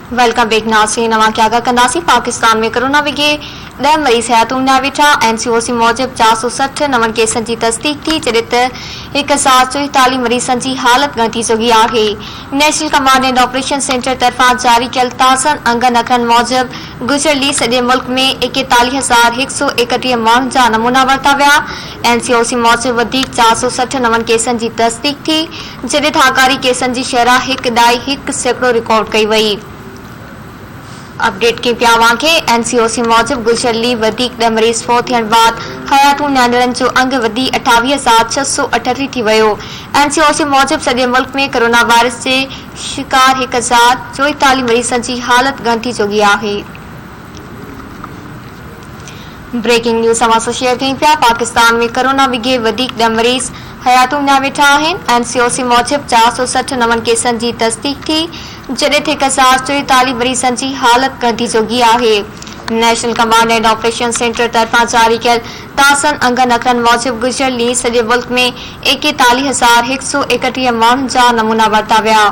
Welcome back नाज़रीन। नवां क्या कंदासीं पाकिस्तान में कोरोना विगे 10 मरीज़ हयातूं न वेठा। NCOC मूजिब 460 नवनि केसनि जी तस्दीक थी, जॾहिं त 1044 मरीज़नि जी हालत गंती चुकी आहे। National command and operation centre तरफ़ां जारी कयल ताज़नि अंगनि अखरनि मूजिब गुज़िरियल सॼे मुल्क में 41,131 माण्हुनि जा नमूना वरिता विया। NCOC मूजिब वधीक 460 नवनि केसनि जी तस्दीक थी, जॾहिं थाकारी केसनि जी शरह 1.1% रिकॉर्ड कई वई। अपडेट की पिया के NCOC मूजिब गुज़िरियल वधीक 10 मरीज़ फोत थियण बाद हयातूं न्याणियुनि जो अंग वधी 28,638 थी वियो। NCOC मूजिब सॼे मुल्क में कोरोना वायरस जे शिकार 1,044 मरीज़नि जी हालत गंती चुकी आहे। ब्रेकिंग न्यूज़ अवां सां शेयर कयूं पिया। पाकिस्तान में कोरोना विगे वधीक 10 मरीज़ हयातूं न वेठा आहिनि। NCOC मूजिब 460 नवनि केसनि जी तस्दीक थी, जॾहिं त 1044 मरीज़नि जी हालत गंती चुकी आहे। National command and operation centre तरफ़ां जारी कयल ताज़नि अंगनि अखरनि मूजिब गुज़िरियल सॼे मुल्क में 41,131 माण्हुनि जा नमूना वरिता विया।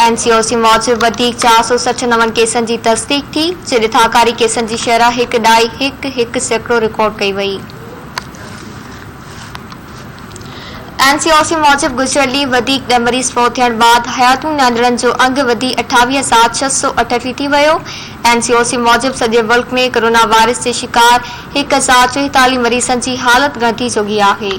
NCOC मूजिब वधीक 460 नवनि केसनि जी तस्दीक थी, जॾहिं थाकारी केसनि जी शरह 1.1% रिकॉर्ड कई वई। NCOC मूजिब गुज़िरियल वधीक 10 मरीज़ फोत थियण बाद हयातूं न्याणियुनि जो अंग वधी 28,638 थी वियो। NCOC मूजिब सॼे मुल्क में कोरोना वायरस जे शिकार 1,044 मरीज़नि जी हालत गंती चुकी आहे।